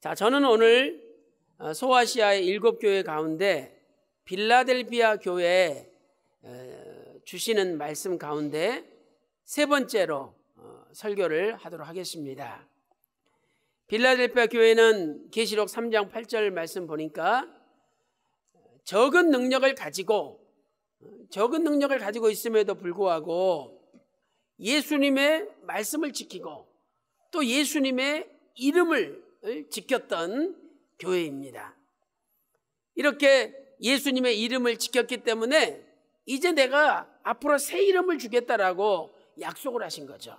자, 저는 오늘 소아시아의 7교회 가운데 빌라델비아 교회에 주시는 말씀 가운데 세 번째로 설교를 하도록 하겠습니다. 빌라델비아 교회는 계시록 3장 8절 말씀 보니까 적은 능력을 가지고 있음에도 불구하고 예수님의 말씀을 지키고 또 예수님의 이름을 지켰던 교회입니다. 이렇게 예수님의 이름을 지켰기 때문에 이제 내가 앞으로 새 이름을 주겠다라고 약속을 하신 거죠.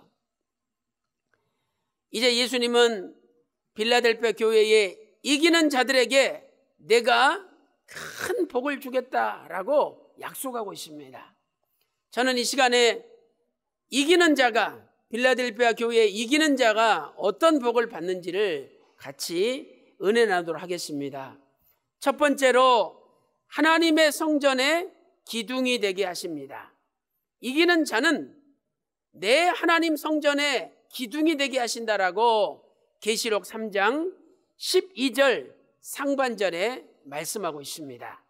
이제 예수님은 빌라델비아 교회에 이기는 자들에게 내가 큰 복을 주겠다라고 약속하고 있습니다. 저는 이 시간에 이기는 자가, 빌라델비아 교회의 이기는 자가 어떤 복을 받는지를 같이 은혜 나누도록 하겠습니다. 첫 번째로 하나님의 성전의 기둥이 되게 하십니다. 이기는 자는 내 하나님 성전의 기둥이 되게 하신다라고 계시록 3장 12절 상반절에 말씀하고 있습니다.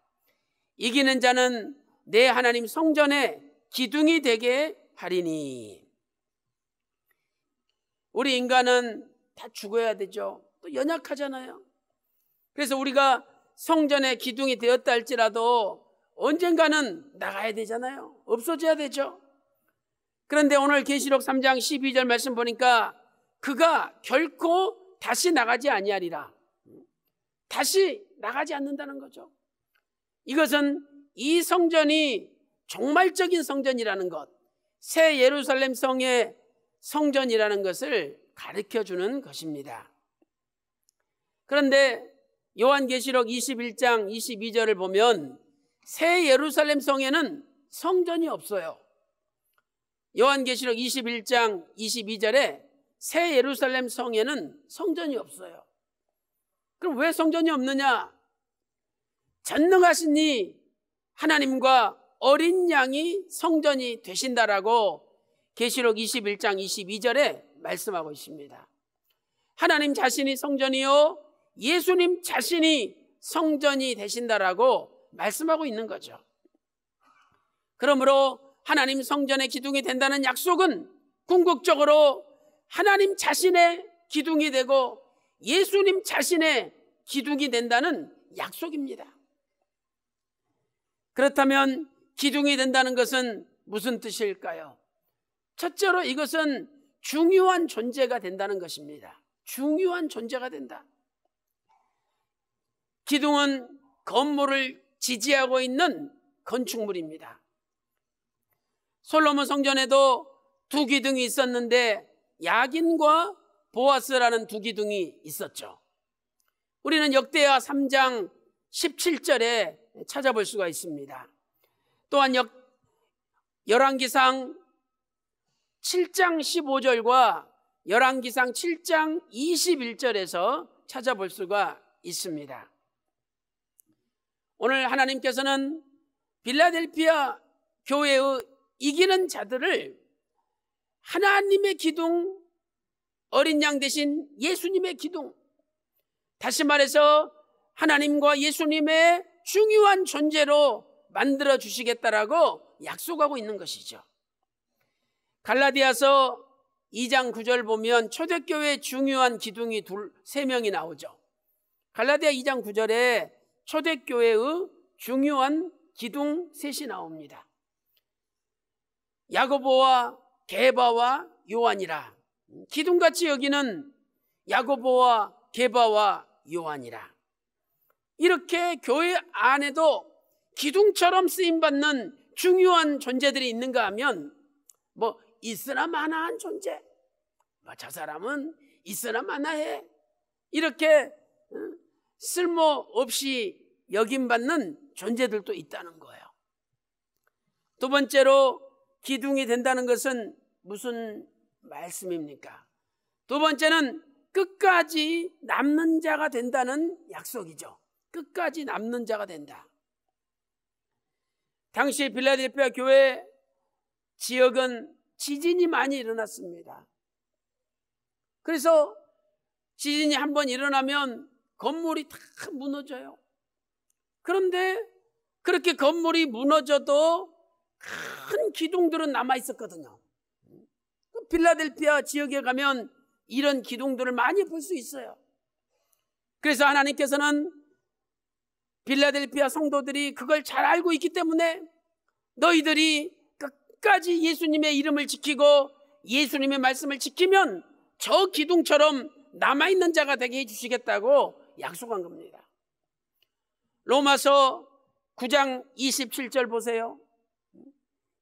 이기는 자는 내 하나님 성전의 기둥이 되게 하리니. 우리 인간은 다 죽어야 되죠. 또 연약하잖아요. 그래서 우리가 성전의 기둥이 되었다 할지라도 언젠가는 나가야 되잖아요. 없어져야 되죠. 그런데 오늘 계시록 3장 12절 말씀 보니까 그가 결코 다시 나가지 아니하리라. 다시 나가지 않는다는 거죠. 이것은 이 성전이 종말적인 성전이라는 것, 새 예루살렘 성의 성전이라는 것을 가르쳐주는 것입니다. 그런데 요한계시록 21장 22절을 보면 새 예루살렘 성에는 성전이 없어요. 요한계시록 21장 22절에 새 예루살렘 성에는 성전이 없어요. 그럼 왜 성전이 없느냐? 전능하신 이 하나님과 어린 양이 성전이 되신다라고 계시록 21장 22절에 말씀하고 있습니다. 하나님 자신이 성전이요 예수님 자신이 성전이 되신다라고 말씀하고 있는 거죠. 그러므로 하나님 성전의 기둥이 된다는 약속은 궁극적으로 하나님 자신의 기둥이 되고 예수님 자신의 기둥이 된다는 약속입니다. 그렇다면 기둥이 된다는 것은 무슨 뜻일까요? 첫째로 이것은 중요한 존재가 된다는 것입니다. 중요한 존재가 된다. 기둥은 건물을 지지하고 있는 건축물입니다. 솔로몬 성전에도 두 기둥이 있었는데 야긴과 보아스라는 두 기둥이 있었죠. 우리는 역대하 3장 17절에 찾아볼 수가 있습니다. 또한 열왕기상 7장 15절과 열왕기상 7장 21절에서 찾아볼 수가 있습니다. 오늘 하나님께서는 빌라델비아 교회의 이기는 자들을 하나님의 기둥, 어린 양 대신 예수님의 기둥, 다시 말해서 하나님과 예수님의 중요한 존재로 만들어 주시겠다라고 약속하고 있는 것이죠. 갈라디아서 2장 9절 보면 초대교회의 중요한 기둥이 세 명이 나오죠. 갈라디아 2장 9절에 초대교회의 중요한 기둥 셋이 나옵니다. 야고보와 게바와 요한이라. 기둥같이 여기는 야고보와 게바와 요한이라. 이렇게 교회 안에도 기둥처럼 쓰임받는 중요한 존재들이 있는가 하면 있으나 마나한 존재, 저 사람은 있으나 마나해, 이렇게 쓸모없이 여김받는 존재들도 있다는 거예요. 두 번째로 기둥이 된다는 것은 무슨 말씀입니까? 두 번째는 끝까지 남는 자가 된다는 약속이죠. 끝까지 남는 자가 된다. 당시 빌라델비아 교회 지역은 지진이 많이 일어났습니다. 그래서 지진이 한번 일어나면 건물이 다 무너져요. 그런데 그렇게 건물이 무너져도 큰 기둥들은 남아 있었거든요. 필라델피아 지역에 가면 이런 기둥들을 많이 볼 수 있어요. 그래서 하나님께서는 필라델피아 성도들이 그걸 잘 알고 있기 때문에 너희들이 끝까지 예수님의 이름을 지키고 예수님의 말씀을 지키면 저 기둥처럼 남아있는 자가 되게 해주시겠다고 약속한 겁니다. 로마서 9장 27절 보세요.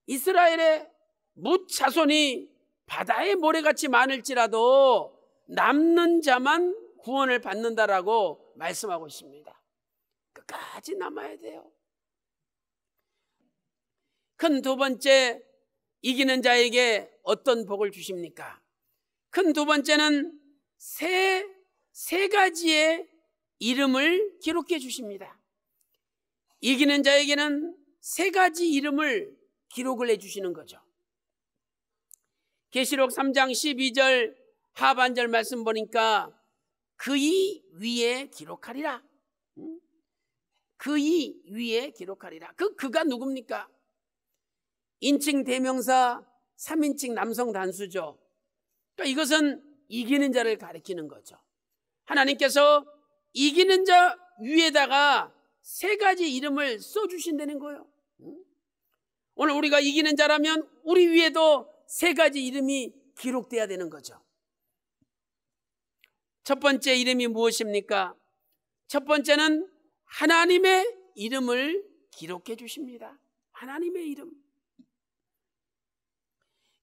이스라엘의 뭇 자손이 바다의 모래같이 많을지라도 남는 자만 구원을 받는다라고 말씀하고 있습니다. 끝까지 남아야 돼요. 큰 두 번째, 이기는 자에게 어떤 복을 주십니까? 큰 두 번째는 세 가지의 이름을 기록해 주십니다. 이기는 자에게는 세 가지 이름을 기록을 해주시는 거죠. 계시록 3장 12절 하반절 말씀 보니까 그의 위에 기록하리라. 그의 위에 기록하리라. 그가 누굽니까? 인칭 대명사 3인칭 남성 단수죠. 그러니까 이것은 이기는 자를 가리키는 거죠. 하나님께서 이기는 자 위에다가 세 가지 이름을 써주신다는 거예요. 오늘 우리가 이기는 자라면 우리 위에도 세 가지 이름이 기록돼야 되는 거죠. 첫 번째 이름이 무엇입니까? 첫 번째는 하나님의 이름을 기록해 주십니다. 하나님의 이름.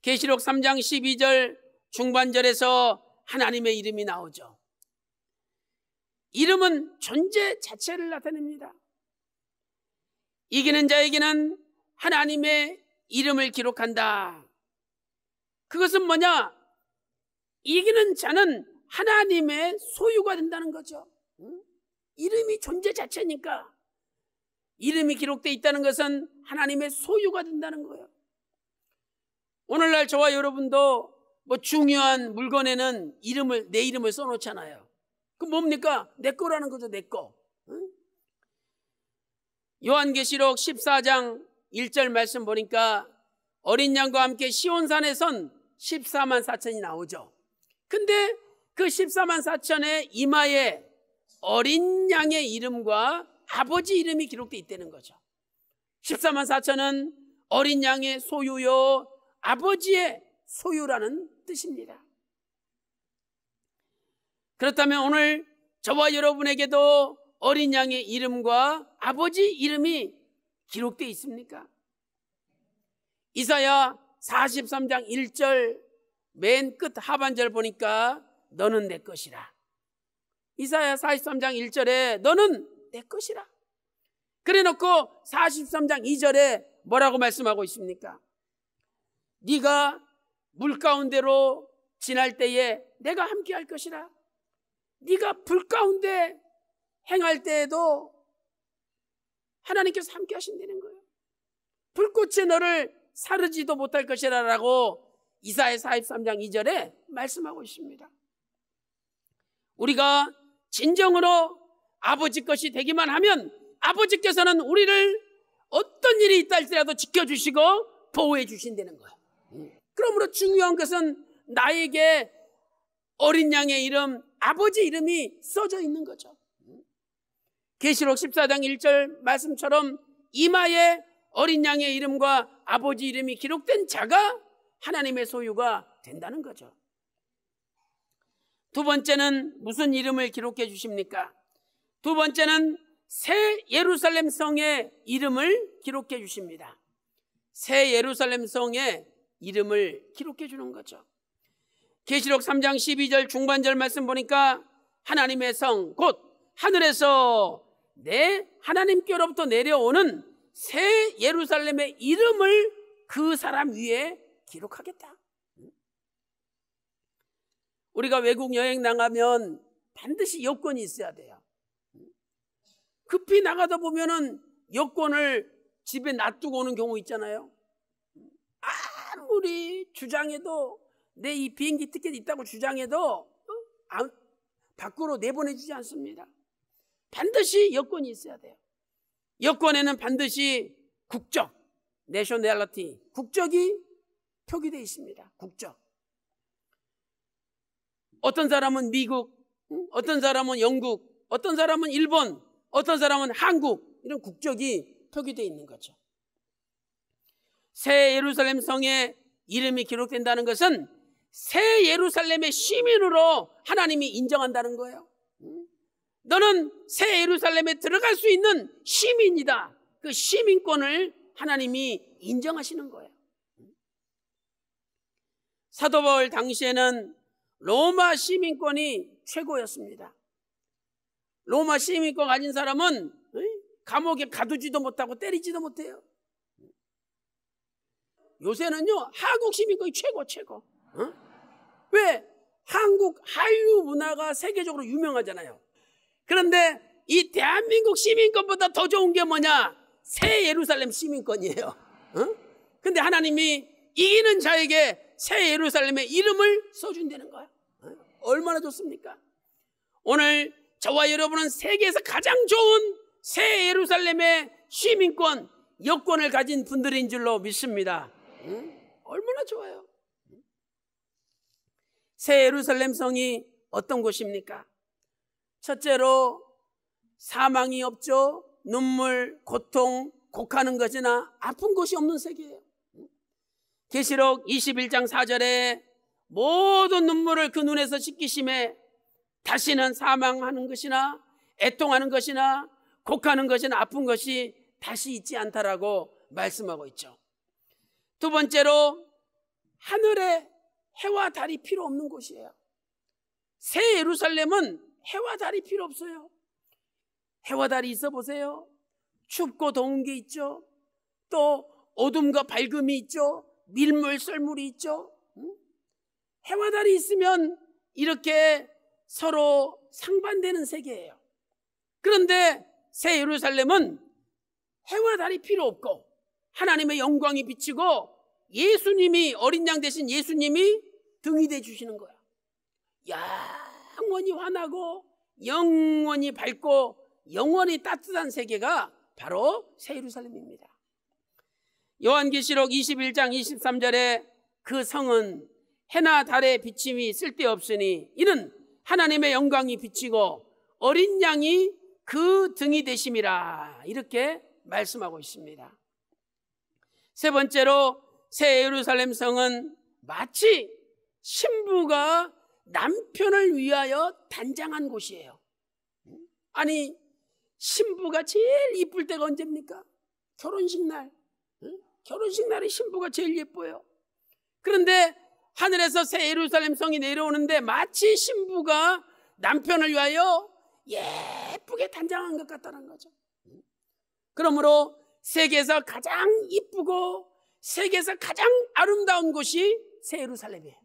계시록 3장 12절 중반절에서 하나님의 이름이 나오죠. 이름은 존재 자체를 나타냅니다. 이기는 자에게는 하나님의 이름을 기록한다. 그것은 뭐냐? 이기는 자는 하나님의 소유가 된다는 거죠. 이름이 존재 자체니까 이름이 기록되어 있다는 것은 하나님의 소유가 된다는 거예요. 오늘날 저와 여러분도 뭐 중요한 물건에는 내 이름을 써놓잖아요. 그 뭡니까? 내 거라는 거죠. 내 거. 요한계시록 14장 1절 말씀 보니까 어린 양과 함께 시온산에선 14만 4천이 나오죠. 근데 그 14만 4천의 이마에 어린 양의 이름과 아버지 이름이 기록되어 있다는 거죠. 14만 4천은 어린 양의 소유요 아버지의 소유라는 뜻입니다. 그렇다면 오늘 저와 여러분에게도 어린 양의 이름과 아버지 이름이 기록되어 있습니까? 이사야 43장 1절 맨 끝 하반절 보니까 너는 내 것이라. 이사야 43장 1절에 너는 내 것이라. 그래놓고 43장 2절에 뭐라고 말씀하고 있습니까? 네가 물 가운데로 지날 때에 내가 함께 할 것이라. 네가 불 가운데 행할 때에도 하나님께서 함께 하신다는 거예요. 불꽃에 너를 사르지도 못할 것이라 라고 이사야 43장 2절에 말씀하고 있습니다. 우리가 진정으로 아버지 것이 되기만 하면 아버지께서는 우리를 어떤 일이 있다 할지라도 지켜주시고 보호해 주신다는 거예요. 그러므로 중요한 것은 나에게 어린 양의 이름, 아버지 이름이 써져 있는 거죠. 계시록 14장 1절 말씀처럼 이마에 어린 양의 이름과 아버지 이름이 기록된 자가 하나님의 소유가 된다는 거죠. 두 번째는 무슨 이름을 기록해 주십니까? 두 번째는 새 예루살렘 성의 이름을 기록해 주십니다. 새 예루살렘 성의 이름을 기록해 주는 거죠. 계시록 3장 12절 중반절 말씀 보니까 하나님의 성, 곧 하늘에서 내 하나님께로부터 내려오는 새 예루살렘의 이름을 그 사람 위에 기록하겠다. 우리가 외국 여행 나가면 반드시 여권이 있어야 돼요. 급히 나가다 보면은 여권을 집에 놔두고 오는 경우 있잖아요. 아무리 주장해도 내 이 비행기 티켓 있다고 주장해도 밖으로 내보내주지 않습니다. 반드시 여권이 있어야 돼요. 여권에는 반드시 국적, 내셔널리티, 국적이 표기되어 있습니다. 국적. 어떤 사람은 미국, 어떤 사람은 영국, 어떤 사람은 일본, 어떤 사람은 한국, 이런 국적이 표기되어 있는 거죠. 새 예루살렘 성에 이름이 기록된다는 것은 새 예루살렘의 시민으로 하나님이 인정한다는 거예요. 너는 새 예루살렘에 들어갈 수 있는 시민이다. 그 시민권을 하나님이 인정하시는 거예요. 사도 바울 당시에는 로마 시민권이 최고였습니다. 로마 시민권 가진 사람은 감옥에 가두지도 못하고 때리지도 못해요. 요새는요, 한국 시민권이 최고. 왜? 한국 한류 문화가 세계적으로 유명하잖아요. 그런데 이 대한민국 시민권보다 더 좋은 게 뭐냐? 새 예루살렘 시민권이에요. 근데 하나님이 이기는 자에게 새 예루살렘의 이름을 써준다는 거예요. 얼마나 좋습니까? 오늘 저와 여러분은 세계에서 가장 좋은 새 예루살렘의 시민권, 여권을 가진 분들인 줄로 믿습니다. 얼마나 좋아요. 새 예루살렘 성이 어떤 곳입니까? 첫째로 사망이 없죠. 눈물, 고통, 곡하는 것이나 아픈 것이 없는 세계예요. 계시록 21장 4절에 모든 눈물을 그 눈에서 씻기심에 다시는 사망하는 것이나 애통하는 것이나 곡하는 것이나 아픈 것이 다시 있지 않다라고 말씀하고 있죠. 두 번째로 하늘에 해와 달이 필요 없는 곳이에요. 새 예루살렘은 해와 달이 필요 없어요. 해와 달이 있어 보세요. 춥고 더운 게 있죠. 또 어둠과 밝음이 있죠. 밀물, 썰물이 있죠. 해와 달이 있으면 이렇게 서로 상반되는 세계예요. 그런데 새 예루살렘은 해와 달이 필요 없고 하나님의 영광이 비치고 예수님이, 어린 양 되신 예수님이 등이 돼 주시는 거야. 영원히 환하고 영원히 밝고 영원히 따뜻한 세계가 바로 새 예루살렘입니다. 요한계시록 21장 23절에 그 성은 해나 달의 비침이 쓸데없으니 이는 하나님의 영광이 비치고 어린 양이 그 등이 되심이라, 이렇게 말씀하고 있습니다. 세 번째로 새 예루살렘 성은 마치 신부가 남편을 위하여 단장한 곳이에요. 아니, 신부가 제일 이쁠 때가 언제입니까? 결혼식 날. 결혼식 날에 신부가 제일 예뻐요. 그런데 하늘에서 새 예루살렘 성이 내려오는데 마치 신부가 남편을 위하여 예쁘게 단장한 것 같다는 거죠. 그러므로 세계에서 가장 이쁘고 세계에서 가장 아름다운 곳이 새 예루살렘이에요.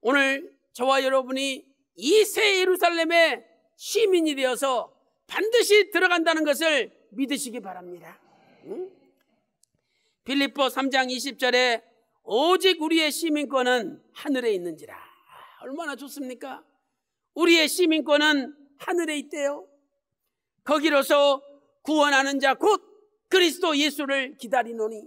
오늘 저와 여러분이 이 새 예루살렘의 시민이 되어서 반드시 들어간다는 것을 믿으시기 바랍니다. 빌립보 3장 20절에 오직 우리의 시민권은 하늘에 있는지라. 얼마나 좋습니까? 우리의 시민권은 하늘에 있대요. 거기로서 구원하는 자 곧 그리스도 예수를 기다리노니.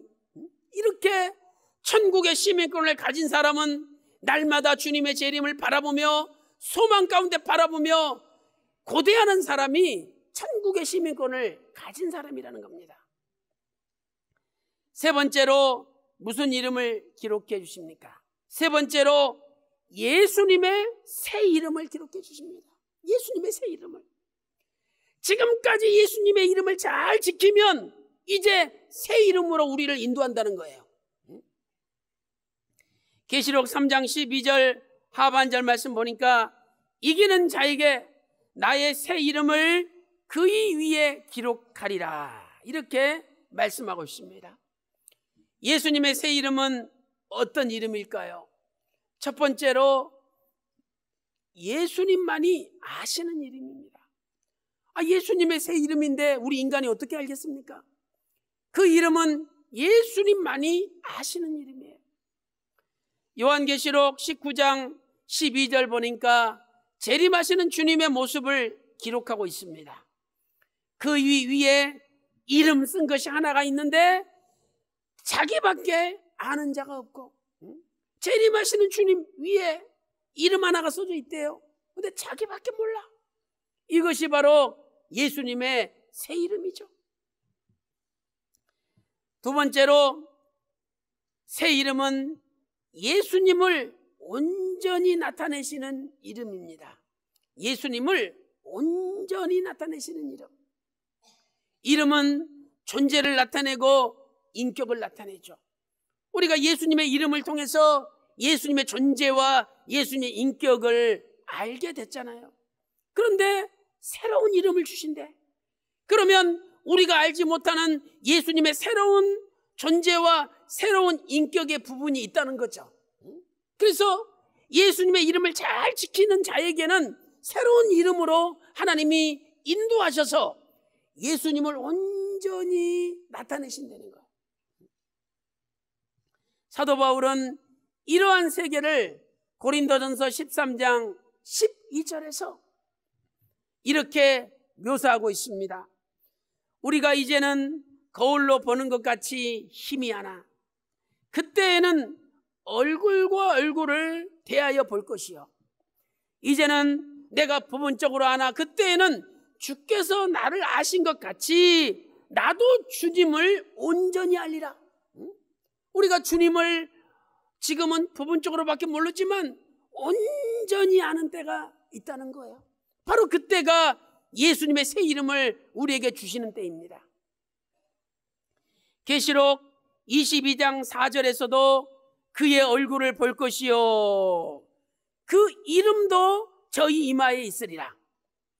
이렇게 천국의 시민권을 가진 사람은 날마다 주님의 재림을 바라보며 소망 가운데 바라보며 고대하는 사람이 천국의 시민권을 가진 사람이라는 겁니다. 세 번째로 무슨 이름을 기록해 주십니까? 세 번째로 예수님의 새 이름을 기록해 주십니다. 예수님의 새 이름을. 지금까지 예수님의 이름을 잘 지키면 이제 새 이름으로 우리를 인도한다는 거예요. 계시록 3장 12절 하반절 말씀 보니까 이기는 자에게 나의 새 이름을 그의 위에 기록하리라, 이렇게 말씀하고 있습니다. 예수님의 새 이름은 어떤 이름일까요? 첫 번째로 예수님만이 아시는 이름입니다. 예수님의 새 이름인데 우리 인간이 어떻게 알겠습니까? 그 이름은 예수님만이 아시는 이름이에요. 요한계시록 19장 12절 보니까 재림하시는 주님의 모습을 기록하고 있습니다. 그 위에 이름 쓴 것이 하나가 있는데 자기밖에 아는 자가 없고, 재림하시는 주님 위에 이름 하나가 써져 있대요. 근데 자기밖에 몰라. 이것이 바로 예수님의 새 이름이죠. 두 번째로, 새 이름은 예수님을 온전히 나타내시는 이름입니다. 예수님을 온전히 나타내시는 이름. 이름은 존재를 나타내고 인격을 나타내죠. 우리가 예수님의 이름을 통해서 예수님의 존재와 예수님의 인격을 알게 됐잖아요. 그런데 새로운 이름을 주신대. 그러면 우리가 알지 못하는 예수님의 새로운 존재와 새로운 인격의 부분이 있다는 거죠. 그래서 예수님의 이름을 잘 지키는 자에게는 새로운 이름으로 하나님이 인도하셔서 예수님을 온전히 나타내신다는 거예요. 사도 바울은 이러한 세계를 고린도전서 13장 12절에서 이렇게 묘사하고 있습니다. 우리가 이제는 거울로 보는 것 같이 희미하나 그때에는 얼굴과 얼굴을 대하여 볼 것이요, 이제는 내가 부분적으로 아나 그때에는 주께서 나를 아신 것 같이 나도 주님을 온전히 알리라. 우리가 주님을 지금은 부분적으로밖에 모르지만 온전히 아는 때가 있다는 거예요. 바로 그때가 예수님의 새 이름을 우리에게 주시는 때입니다. 계시록 22장 4절에서도 그의 얼굴을 볼 것이요, 그 이름도 저희 이마에 있으리라.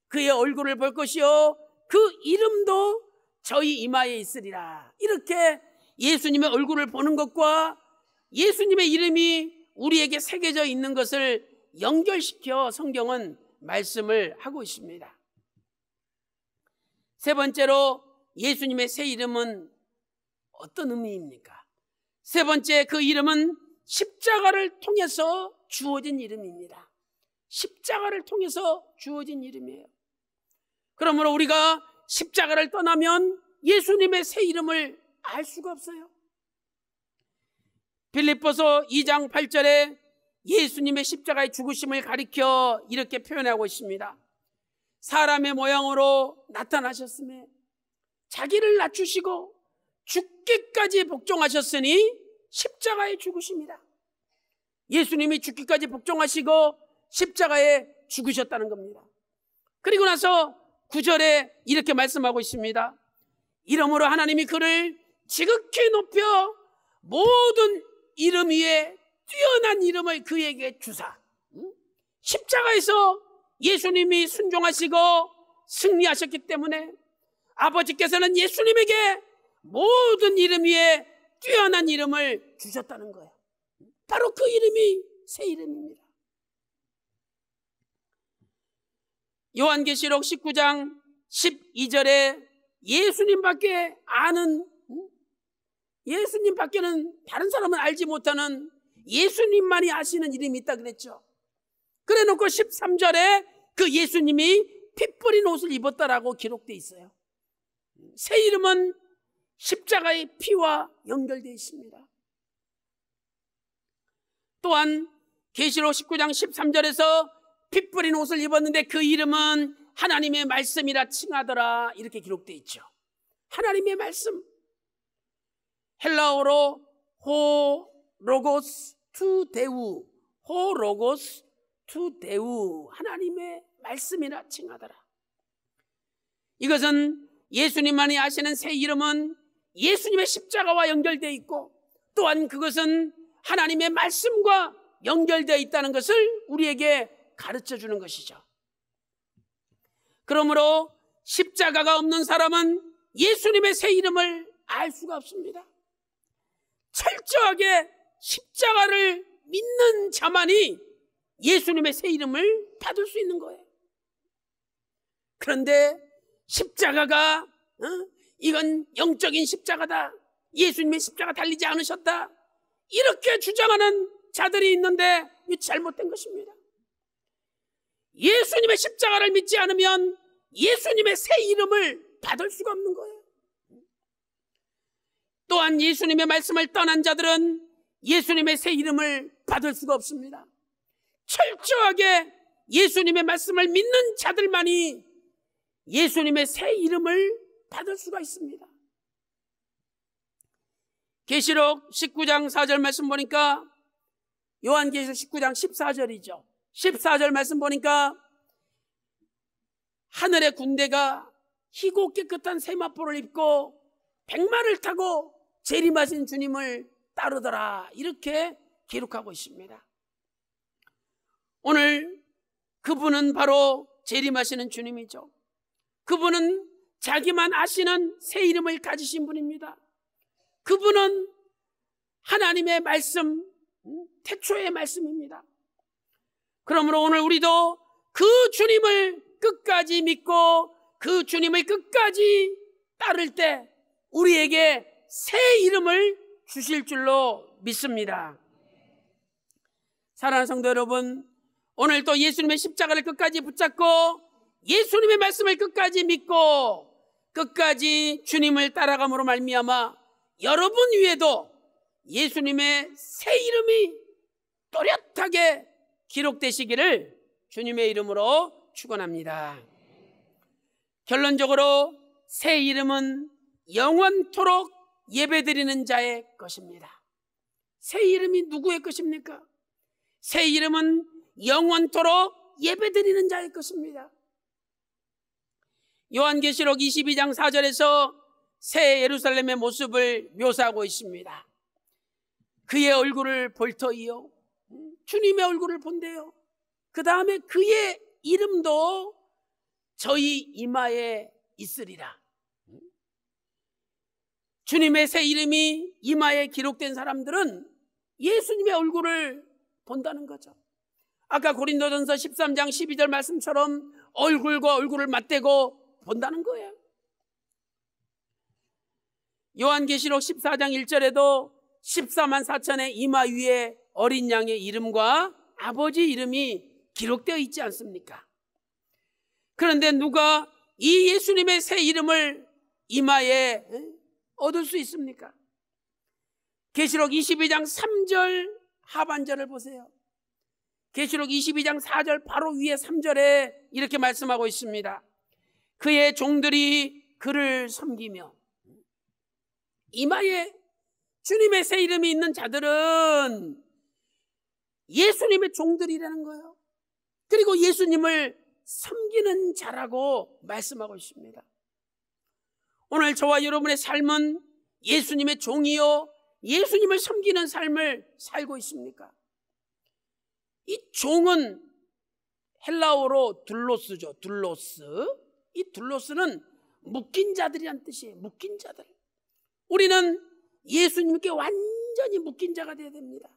그의 얼굴을 볼 것이요, 그 이름도 저희 이마에 있으리라. 이렇게 예수님의 얼굴을 보는 것과 예수님의 이름이 우리에게 새겨져 있는 것을 연결시켜 성경은 말씀을 하고 있습니다. 세 번째로, 예수님의 새 이름은 어떤 의미입니까? 세 번째, 그 이름은 십자가를 통해서 주어진 이름입니다. 십자가를 통해서 주어진 이름이에요. 그러므로 우리가 십자가를 떠나면 예수님의 새 이름을 알 수가 없어요. 빌립보서 2장 8절에 예수님의 십자가의 죽으심을 가리켜 이렇게 표현하고 있습니다. 사람의 모양으로 나타나셨으며 자기를 낮추시고 죽기까지 복종하셨으니 십자가에 죽으십니다. 예수님이 죽기까지 복종하시고 십자가에 죽으셨다는 겁니다. 그리고 나서 9절에 이렇게 말씀하고 있습니다. 이러므로 하나님이 그를 지극히 높여 모든 이름 위에 뛰어난 이름을 그에게 주사, 십자가에서 예수님이 순종하시고 승리하셨기 때문에 아버지께서는 예수님에게 모든 이름 위에 뛰어난 이름을 주셨다는 거예요. 바로 그 이름이 새 이름입니다. 요한계시록 19장 12절에 예수님밖에 아는, 예수님밖에는 다른 사람은 알지 못하는 예수님만이 아시는 이름이 있다 그랬죠. 그래 놓고 13절에 그 예수님이 피 뿌린 옷을 입었다라고 기록되어 있어요. 새 이름은 십자가의 피와 연결되어 있습니다. 또한 계시록 19장 13절에서 피 뿌린 옷을 입었는데 그 이름은 하나님의 말씀이라 칭하더라, 이렇게 기록되어 있죠. 하나님의 말씀, 헬라어로 호 로고스 투 데우, 호 로고스 투 데우, 하나님의 말씀이라 칭하더라. 이것은 예수님만이 아시는 새 이름은 예수님의 십자가와 연결되어 있고, 또한 그것은 하나님의 말씀과 연결되어 있다는 것을 우리에게 가르쳐 주는 것이죠. 그러므로 십자가가 없는 사람은 예수님의 새 이름을 알 수가 없습니다. 철저하게 십자가를 믿는 자만이 예수님의 새 이름을 받을 수 있는 거예요. 그런데 십자가가 이건 영적인 십자가다, 예수님의 십자가 달리지 않으셨다, 이렇게 주장하는 자들이 있는데 이 잘못된 것입니다. 예수님의 십자가를 믿지 않으면 예수님의 새 이름을 받을 수가 없는 거예요. 또한 예수님의 말씀을 떠난 자들은 예수님의 새 이름을 받을 수가 없습니다. 철저하게 예수님의 말씀을 믿는 자들만이 예수님의 새 이름을 받을 수가 있습니다. 계시록 19장 4절 말씀 보니까, 요한계시록 19장 14절이죠. 14절 말씀 보니까 하늘의 군대가 희고 깨끗한 세마포를 입고 백마를 타고 재림하신 주님을 따르더라, 이렇게 기록하고 있습니다. 오늘 그분은 바로 재림하시는 주님이죠. 그분은 자기만 아시는 새 이름을 가지신 분입니다. 그분은 하나님의 말씀, 태초의 말씀입니다. 그러므로 오늘 우리도 그 주님을 끝까지 믿고 그 주님을 끝까지 따를 때 우리에게 새 이름을 주실 줄로 믿습니다. 사랑하는 성도 여러분, 오늘 또 예수님의 십자가를 끝까지 붙잡고 예수님의 말씀을 끝까지 믿고 끝까지 주님을 따라감으로 말미암아 여러분 위에도 예수님의 새 이름이 또렷하게 기록되시기를 주님의 이름으로 축원합니다. 결론적으로 새 이름은 영원토록 예배드리는 자의 것입니다. 새 이름이 누구의 것입니까? 새 이름은 영원토록 예배드리는 자의 것입니다. 요한계시록 22장 4절에서 새 예루살렘의 모습을 묘사하고 있습니다. 그의 얼굴을 볼 터이요, 주님의 얼굴을 본대요. 그 다음에 그의 이름도 저희 이마에 있으리라. 주님의 새 이름이 이마에 기록된 사람들은 예수님의 얼굴을 본다는 거죠. 아까 고린도전서 13장 12절 말씀처럼 얼굴과 얼굴을 맞대고 본다는 거예요. 요한계시록 14장 1절에도 14만 4천의 이마 위에 어린 양의 이름과 아버지 이름이 기록되어 있지 않습니까? 그런데 누가 이 예수님의 새 이름을 이마에 얻을 수 있습니까? 계시록 22장 3절 하반절을 보세요. 계시록 22장 4절 바로 위에 3절에 이렇게 말씀하고 있습니다. 그의 종들이 그를 섬기며, 이마에 주님의 새 이름이 있는 자들은 예수님의 종들이라는 거예요. 그리고 예수님을 섬기는 자라고 말씀하고 있습니다. 오늘 저와 여러분의 삶은 예수님의 종이요, 예수님을 섬기는 삶을 살고 있습니까? 이 종은 헬라어로 둘로스죠. 둘로스. 이 둘로스는 묶인 자들이란 뜻이에요. 묶인 자들. 우리는 예수님께 완전히 묶인 자가 되어야 됩니다.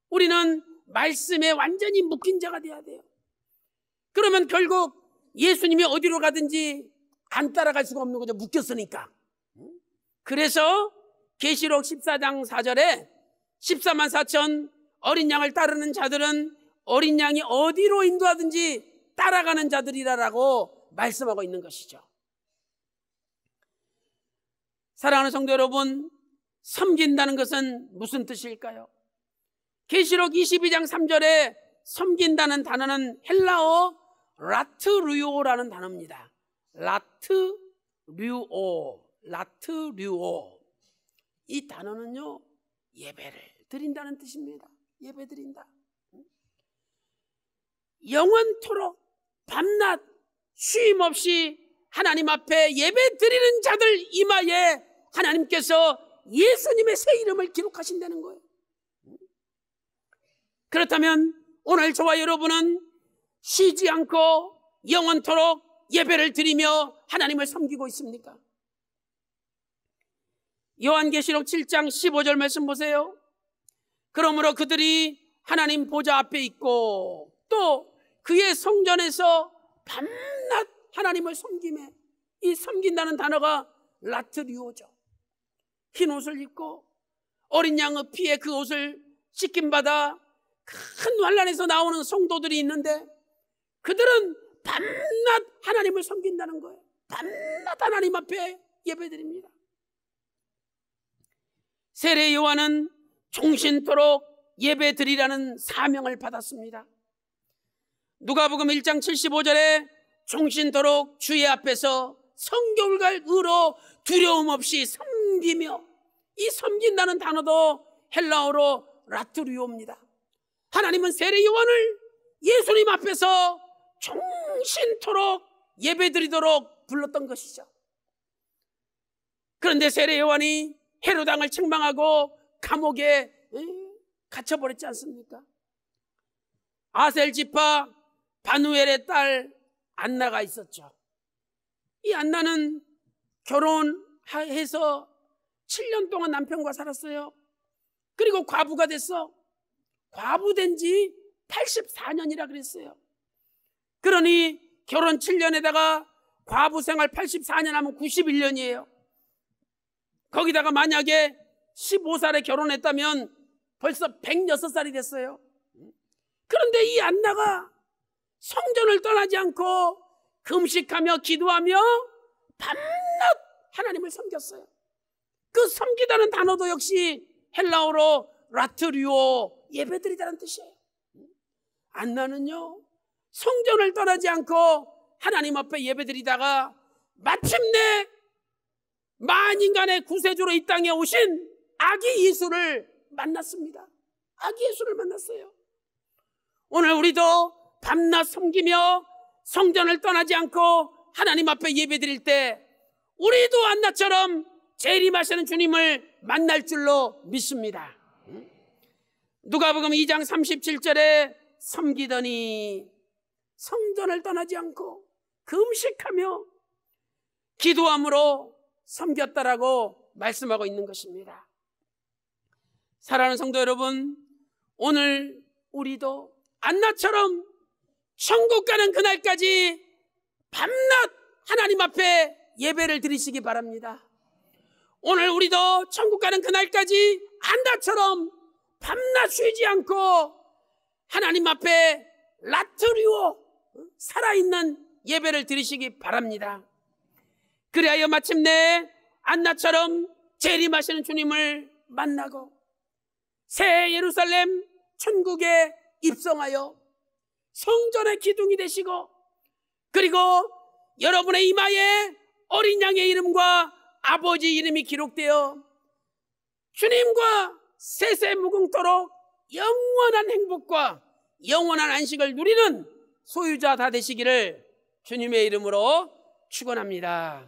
우리는 말씀에 완전히 묶인 자가 되어야 돼요. 그러면 결국 예수님이 어디로 가든지 안 따라갈 수가 없는 거죠. 묶였으니까. 그래서 계시록 14장 4절에 14만 4천 어린 양을 따르는 자들은 어린 양이 어디로 인도하든지 따라가는 자들이라고 말씀하고 있는 것이죠. 사랑하는 성도 여러분, 섬긴다는 것은 무슨 뜻일까요? 계시록 22장 3절에 섬긴다는 단어는 헬라어 라트류오라는 단어입니다. 라트류오. 이 단어는요, 예배를 드린다는 뜻입니다. 예배 드린다. 영원토록 밤낮 쉼 없이 하나님 앞에 예배 드리는 자들 이마에 하나님께서 예수님의 새 이름을 기록하신다는 거예요. 그렇다면 오늘 저와 여러분은 쉬지 않고 영원토록 예배를 드리며 하나님을 섬기고 있습니까? 요한계시록 7장 15절 말씀 보세요. 그러므로 그들이 하나님 보좌 앞에 있고 또 그의 성전에서 밤낮 하나님을 섬기며, 이 섬긴다는 단어가 라트류오죠. 흰 옷을 입고 어린 양의 피에 그 옷을 씻김받아 큰 환란에서 나오는 성도들이 있는데 그들은 밤낮 하나님을 섬긴다는 거예요. 밤낮 하나님 앞에 예배드립니다. 세례 요한은 종신토록 예배드리라는 사명을 받았습니다. 누가복음 1장 75절에 종신토록 주의 앞에서 성결갈 의로 두려움 없이 섬기며, 이 섬긴다는 단어도 헬라어로 라트리오입니다. 하나님은 세례 요한을 예수님 앞에서 종신토록 예배드리도록 불렀던 것이죠. 그런데 세례 요한이 헤롯 왕을 책망하고 감옥에 갇혀버렸지 않습니까? 아셀 지파 바누엘의 딸 안나가 있었죠. 이 안나는 결혼해서 7년 동안 남편과 살았어요. 그리고 과부가 됐어. 과부된 지 84년이라 그랬어요. 그러니 결혼 7년에다가 과부 생활 84년 하면 91년이에요. 거기다가 만약에 15살에 결혼했다면 벌써 106살이 됐어요. 그런데 이 안나가 성전을 떠나지 않고 금식하며 기도하며 밤낮 하나님을 섬겼어요. 그 섬기다는 단어도 역시 헬라어로 라트리오, 예배드리다는 뜻이에요. 안나는요, 성전을 떠나지 않고 하나님 앞에 예배드리다가 마침내 만인간의 구세주로 이 땅에 오신 아기 예수를 만났습니다. 아기 예수를 만났어요. 오늘 우리도 밤낮 섬기며 성전을 떠나지 않고 하나님 앞에 예배드릴 때 우리도 안나처럼 재림하시는 주님을 만날 줄로 믿습니다. 누가복음 2장 37절에 섬기더니 성전을 떠나지 않고 금식하며 기도함으로 섬겼다라고 말씀하고 있는 것입니다. 사랑하는 성도 여러분, 오늘 우리도 안나처럼 천국 가는 그날까지 밤낮 하나님 앞에 예배를 드리시기 바랍니다. 오늘 우리도 천국 가는 그날까지 안나처럼 밤낮 쉬지 않고 하나님 앞에 라트리오, 살아있는 예배를 드리시기 바랍니다. 그리하여 마침내 안나처럼 재림하시는 주님을 만나고 새 예루살렘 천국에 입성하여 성전의 기둥이 되시고, 그리고 여러분의 이마에 어린 양의 이름과 아버지 이름이 기록되어 주님과 세세무궁토록 영원한 행복과 영원한 안식을 누리는 소유자 다 되시기를 주님의 이름으로 축원합니다.